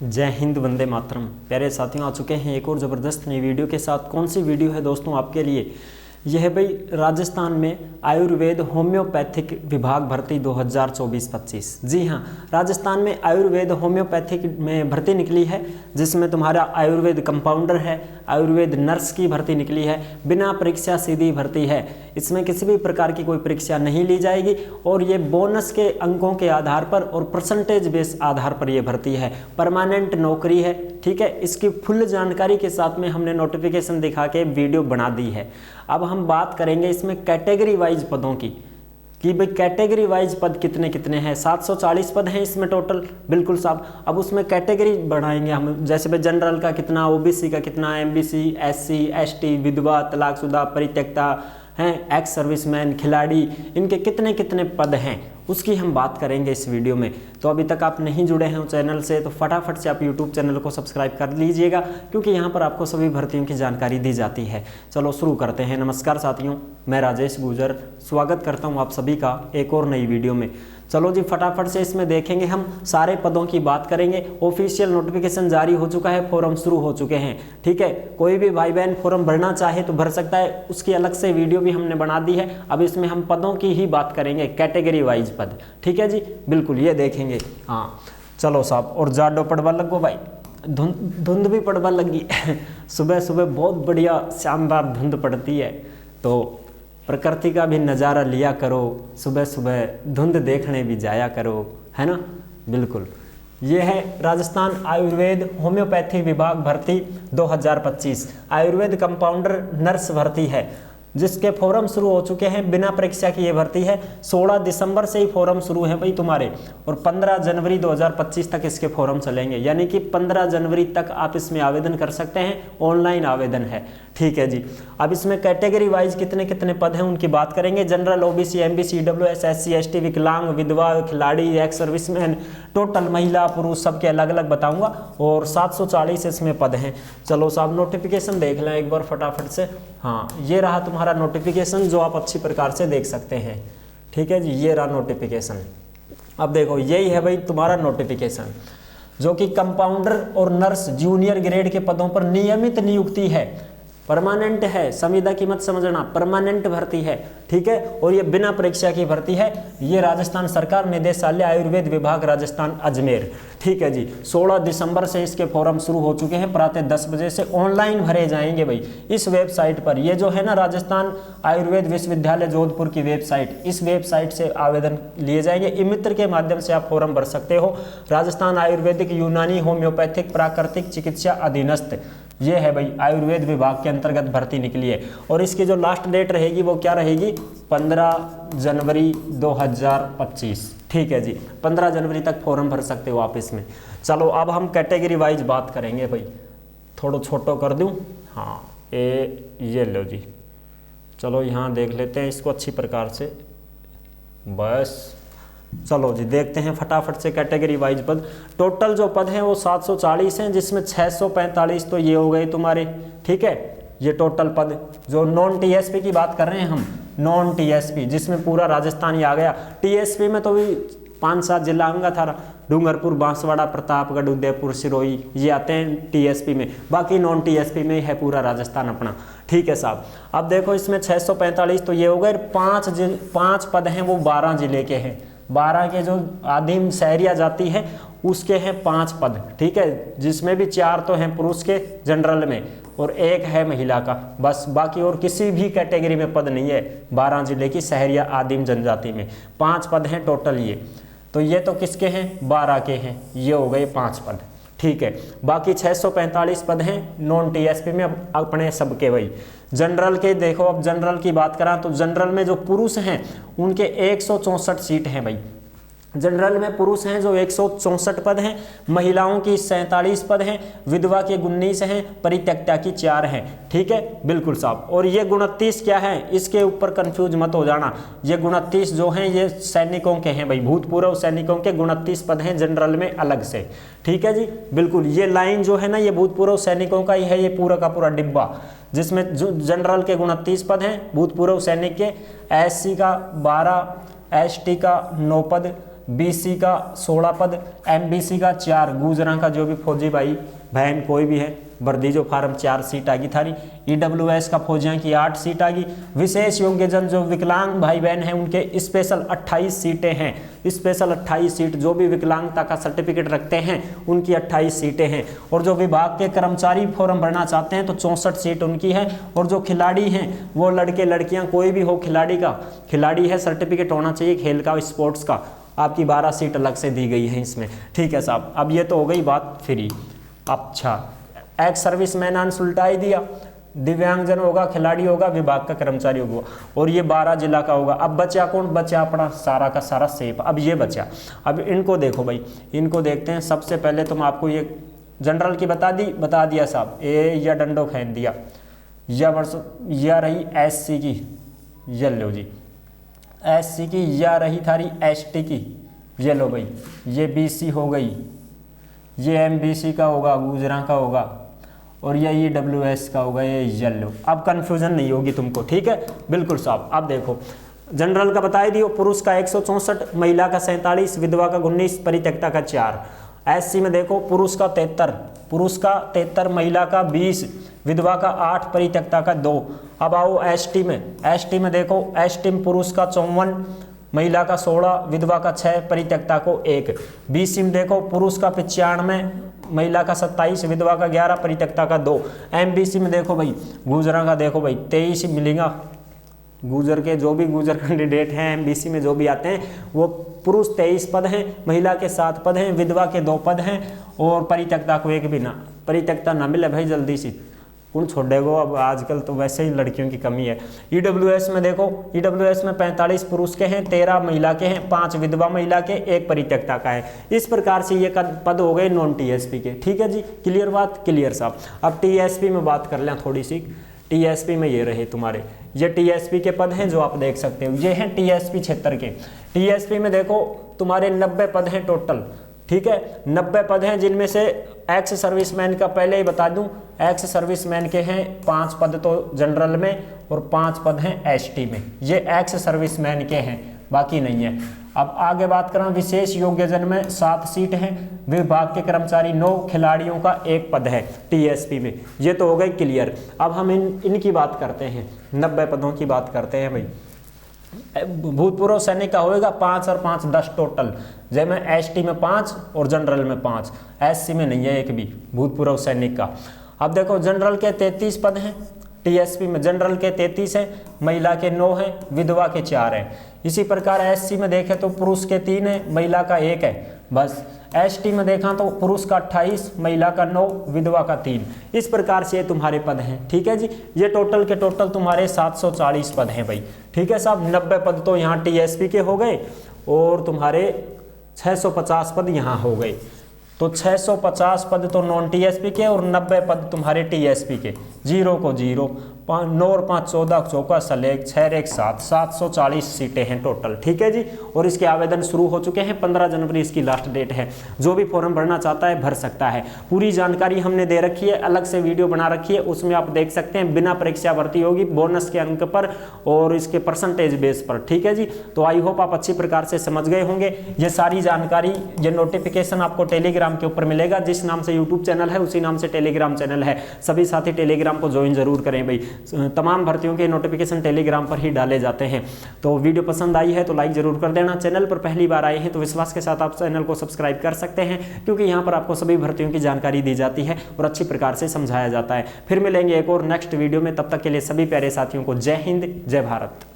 जय हिंद, वंदे मातरम। प्यारे साथियों, आ चुके हैं एक और ज़बरदस्त नई वीडियो के साथ। कौन सी वीडियो है दोस्तों आपके लिए? यह भाई राजस्थान में आयुर्वेद होम्योपैथिक विभाग भर्ती 2024-25। जी हाँ, राजस्थान में आयुर्वेद होम्योपैथिक में भर्ती निकली है, जिसमें तुम्हारा आयुर्वेद कंपाउंडर है, आयुर्वेद नर्स की भर्ती निकली है। बिना परीक्षा सीधी भर्ती है, इसमें किसी भी प्रकार की कोई परीक्षा नहीं ली जाएगी और ये बोनस के अंकों के आधार पर और परसेंटेज बेस आधार पर ये भर्ती है। परमानेंट नौकरी है, ठीक है। इसकी फुल जानकारी के साथ में हमने नोटिफिकेशन दिखा के वीडियो बना दी है। अब हम बात करेंगे इसमें कैटेगरी वाइज पदों की कि भाई कैटेगरी वाइज पद कितने कितने हैं। 740 पद हैं इसमें टोटल, बिल्कुल साहब। अब उसमें कैटेगरी बढ़ाएंगे हम, जैसे भाई जनरल का कितना, ओबीसी का कितना, एमबीसी, एससी, एसटी, विधवा, तलाकशुदा, परित्यक्ता हैं, एक्स सर्विसमैन, खिलाड़ी, इनके कितने कितने पद हैं उसकी हम बात करेंगे इस वीडियो में। तो अभी तक आप नहीं जुड़े हैं चैनल से तो फटाफट से आप यूट्यूब चैनल को सब्सक्राइब कर लीजिएगा, क्योंकि यहाँ पर आपको सभी भर्तियों की जानकारी दी जाती है। चलो शुरू करते हैं। नमस्कार साथियों, मैं राजेश गुर्जर स्वागत करता हूँ आप सभी का एक और नई वीडियो में। चलो जी, फटाफट से इसमें देखेंगे, हम सारे पदों की बात करेंगे। ऑफिशियल नोटिफिकेशन जारी हो चुका है, फॉर्म शुरू हो चुके हैं, ठीक है। कोई भी भाई बहन फॉर्म भरना चाहे तो भर सकता है, उसकी अलग से वीडियो भी हमने बना दी है। अब इसमें हम पदों की ही बात करेंगे, कैटेगरी वाइज पद, ठीक है जी, बिल्कुल ये देखेंगे। हाँ चलो साहब, और जाडो पड़वा लगो भाई, धुंध भी पड़वा लगी सुबह सुबह बहुत बढ़िया शानदार धुंध पड़ती है, तो प्रकृति का भी नज़ारा लिया करो, सुबह सुबह धुंध देखने भी जाया करो, है ना। बिल्कुल ये है राजस्थान आयुर्वेद होम्योपैथी विभाग भर्ती 2025। आयुर्वेद कंपाउंडर नर्स भर्ती है, जिसके फॉर्म शुरू हो चुके हैं। बिना परीक्षा की ये भर्ती है। 16 दिसंबर से ही फॉर्म शुरू है भाई तुम्हारे, और 15 जनवरी 2025 तक इसके फॉर्म चलेंगे, यानी कि 15 जनवरी तक आप इसमें आवेदन कर सकते हैं। ऑनलाइन आवेदन है, ठीक है जी। अब इसमें कैटेगरी वाइज कितने कितने पद हैं उनकी बात करेंगे। General, OBC, MBC, EWS, SC, ST, विकलांग, विधवा, खिलाड़ी, एक्स सर्विसमैन, टोटल महिला पुरुष सबके अलग अलग बताऊंगा, और 740 इसमें पद हैं। चलो साहब नोटिफिकेशन देख लें एक बार फटाफट से। हाँ, ये रहा तुम्हारा नोटिफिकेशन जो आप अच्छी प्रकार से देख सकते हैं, ठीक है जी। ये रहा नोटिफिकेशन। अब देखो यही है भाई तुम्हारा नोटिफिकेशन, जो कि कंपाउंडर और नर्स जूनियर ग्रेड के पदों पर नियमित नियुक्ति है। परमानेंट है, संविदा की मत समझना, परमानेंट भर्ती है, ठीक है। और ये बिना परीक्षा की भर्ती है। ये राजस्थान सरकार निदेशालय आयुर्वेद विभाग राजस्थान अजमेर, ठीक है जी। 16 दिसंबर से इसके फॉर्म शुरू हो चुके हैं, प्रातः 10 बजे से ऑनलाइन भरे जाएंगे भाई इस वेबसाइट पर। ये जो है ना राजस्थान आयुर्वेद विश्वविद्यालय जोधपुर की वेबसाइट, इस वेबसाइट से आवेदन लिए जाएंगे। ई मित्र के माध्यम से आप फॉर्म भर सकते हो। राजस्थान आयुर्वेदिक यूनानी होम्योपैथिक प्राकृतिक चिकित्सा अधीनस्थ, ये है भाई आयुर्वेद विभाग के अंतर्गत भर्ती निकली है। और इसकी जो लास्ट डेट रहेगी वो क्या रहेगी? 15 जनवरी 2025, ठीक है जी। 15 जनवरी तक फॉर्म भर सकते हो आप इसमें। चलो अब हम कैटेगरी वाइज बात करेंगे भाई। थोड़ा छोटो कर दूं, हाँ ये लो जी। चलो यहाँ देख लेते हैं इसको अच्छी प्रकार से, बस। चलो जी देखते हैं फटाफट से कैटेगरी वाइज पद। टोटल जो पद हैं वो 740 हैं, जिसमें 645 तो ये हो गए तुम्हारे, ठीक है। ये टोटल पद जो नॉन टीएसपी की बात कर रहे हैं हम, नॉन टीएसपी, जिसमें पूरा राजस्थान ही आ गया। टीएसपी में तो भी 5-7 जिला आऊँगा था, डूंगरपुर, बांसवाड़ा, प्रतापगढ़, उदयपुर, सिरोही, ये आते हैं टीएसपी में। बाकी नॉन टीएसपी में है पूरा राजस्थान अपना, ठीक है साहब। अब देखो इसमें 645 तो ये हो गए। 5 पद हैं वो 12 जिले के हैं। 12 के जो आदिम शहरिया जाति है उसके हैं 5 पद, ठीक है, जिसमें भी 4 तो हैं पुरुष के जनरल में और 1 है महिला का, बस। बाकी और किसी भी कैटेगरी में पद नहीं है। 12 जिले की शहरिया आदिम जनजाति में 5 पद हैं टोटल। ये तो ये तो किसके हैं? 12 के हैं, ये हो गए 5 पद, ठीक है। बाकी 645 पद हैं नॉन टीएसपी में अपने सबके भाई। जनरल के देखो, अब जनरल की बात करा तो जनरल में जो पुरुष हैं उनके 164 सीट हैं भाई। जनरल में पुरुष हैं जो 164 पद हैं, महिलाओं की 47 पद हैं, विधवा के 19 हैं, परित्यक्ता की 4 हैं, ठीक है, बिल्कुल साहब। और ये 29 क्या है, इसके ऊपर कंफ्यूज मत हो जाना। ये 29 जो हैं ये सैनिकों के हैं भाई, भूतपूर्व सैनिकों के 29 पद हैं जनरल में अलग से, ठीक है जी, बिल्कुल। ये लाइन जो है ना ये भूतपूर्व सैनिकों का ही है, ये पूरा का पूरा डिब्बा, जिसमें जो जनरल के 29 पद हैं, भूतपूर्व सैनिक के, एससी का 12, एसटी का 9 पद, BC का 16 पद, MBC का 4, गुजरा का जो भी फौजी भाई बहन कोई भी है वर्दी जो फार्म 4 सीट आ गई थारी। EWS का फौजियों की 8 सीट आ गई। विशेष योग्यजन जो विकलांग भाई बहन हैं उनके स्पेशल 28 सीटें हैं। स्पेशल 28 सीट जो भी विकलांगता का सर्टिफिकेट रखते हैं उनकी 28 सीटें हैं। और जो विभाग के कर्मचारी फॉर्म भरना चाहते हैं तो 64 सीट उनकी है। और जो खिलाड़ी हैं वो लड़के लड़कियां कोई भी हो खिलाड़ी है, सर्टिफिकेट होना चाहिए खेल का, स्पोर्ट्स का, आपकी 12 सीट अलग से दी गई है इसमें। ठीक है साहब, अब ये तो हो गई बात फ्री। अच्छा, एक्स सर्विसमैन आंसर उल्टा ही दिया, दिव्यांगजन होगा, खिलाड़ी होगा, विभाग का कर्मचारी होगा, और ये 12 जिला का होगा। अब बचा कौन? बचा अपना सारा का सारा सेप। अब ये बचा, अब इनको देखो भाई, इनको देखते हैं। सबसे पहले तुम आपको ये जनरल की बता दिया साहब, ए या डंडो खेन दिया, या रही SC की, ये लो जी SC की, या रही थारी ST की, ये लो भाई, ये BC हो गई, ये MBC का होगा, गुजरा का होगा, और ये EWS का होगा, ये येलो। अब कंफ्यूजन नहीं होगी तुमको, ठीक है, बिल्कुल साहब। अब देखो जनरल का बता दियो, पुरुष का 164, महिला का 47, विधवा का 19, परित्यक्ता का 4। SC में देखो पुरुष का 73, महिला का 20, विधवा का 8, परित्यक्ता का 2। अब आओ ST में देखो, ST में पुरुष का 54, महिला का 16, विधवा का 6, परित्यक्ता को 1। BC में देखो पुरुष का 95, महिला का 27, विधवा का 11, परित्यक्ता का 2। MBC में देखो भाई, गुजरा का देखो भाई 23 मिलेगा। गुजर के जो भी गुजर कैंडिडेट हैं MBC में जो भी आते हैं वो पुरुष 23 पद हैं, महिला के 7 पद हैं, विधवा के 2 पद हैं, और परित्यक्ता को 1 भी ना, परित्यक्ता ना मिले भाई जल्दी सी, कौन छोड़ेगो। अब आजकल तो वैसे ही लड़कियों की कमी है। EWS में देखो, EWS में 45 पुरुष के हैं, 13 महिला के हैं, 5 विधवा महिला के, 1 परित्यक्ता का है। इस प्रकार से ये पद हो गए नॉन TSP के। ठीक है जी, क्लियर बात? क्लियर साहब। अब TSP में बात कर लें थोड़ी सी। TSP में ये रहे तुम्हारे, ये TSP के पद हैं जो आप देख सकते हो, ये हैं TSP क्षेत्र के। TSP में देखो तुम्हारे 90 पद हैं टोटल, ठीक है, 90 पद हैं, जिनमें से एक्स सर्विसमैन का पहले ही बता दूं, एक्स सर्विसमैन के हैं 5 पद तो जनरल में, और 5 पद हैं ST में। ये एक्स सर्विसमैन के हैं, बाकी नहीं है। अब आगे बात करें, विशेष योग्यजन में 7 सीट हैं, विभाग के कर्मचारी 9, खिलाड़ियों का 1 पद है TSP में। ये तो हो गई क्लियर। अब हम इनकी बात करते हैं, 90 पदों की बात करते हैं भाई। भूतपूर्व सैनिक का होएगा 5 और 5 10 टोटल, जैसे ST में 5 और जनरल में 5, SC में नहीं है एक भी भूतपूर्व सैनिक का। अब देखो जनरल के 33 पद हैं, TSP में जनरल के 33 हैं, महिला के 9 हैं, विधवा के 4 हैं। इसी प्रकार SC में देखें तो पुरुष के 3 हैं, महिला का 1 है बस। ST में देखा तो पुरुष का 28, महिला का 9, विधवा का 3। इस प्रकार से ये तुम्हारे पद हैं। ठीक है जी, ये टोटल के टोटल तुम्हारे 740 पद हैं भाई। ठीक है साहब, 90 पद तो यहाँ TSP के हो गए, और तुम्हारे 650 पद यहाँ हो गए। तो 650 पद तो नॉन TSP के, और 90 पद तुम्हारे TSP के। 0 को 0, 9 और 5 14, चौका सलेग, 6 1 7, 740 सीटें हैं टोटल। ठीक है जी, और इसके आवेदन शुरू हो चुके हैं, 15 जनवरी इसकी लास्ट डेट है। जो भी फॉर्म भरना चाहता है भर सकता है। पूरी जानकारी हमने दे रखी है, अलग से वीडियो बना रखी है, उसमें आप देख सकते हैं। बिना परीक्षा भर्ती होगी, बोनस के अंक पर और इसके परसेंटेज बेस पर। ठीक है जी, तो आई होप आप अच्छी प्रकार से समझ गए होंगे। ये सारी जानकारी, ये नोटिफिकेशन आपको टेलीग्राम के ऊपर मिलेगा। जिस नाम से यूट्यूब चैनल है उसी नाम से टेलीग्राम चैनल है। सभी साथी टेलीग्राम को ज्वाइन जरूर करें भाई। तमाम भर्तियों के नोटिफिकेशन टेलीग्राम पर ही डाले जाते हैं। तो वीडियो पसंद आई है तो लाइक जरूर कर देना। चैनल पर पहली बार आए हैं तो विश्वास के साथ आप चैनल को सब्सक्राइब कर सकते हैं, क्योंकि यहाँ पर आपको सभी भर्तियों की जानकारी दी जाती है और अच्छी प्रकार से समझाया जाता है। फिर मिलेंगे एक और नेक्स्ट वीडियो में, तब तक के लिए सभी प्यारे साथियों को जय हिंद, जय भारत।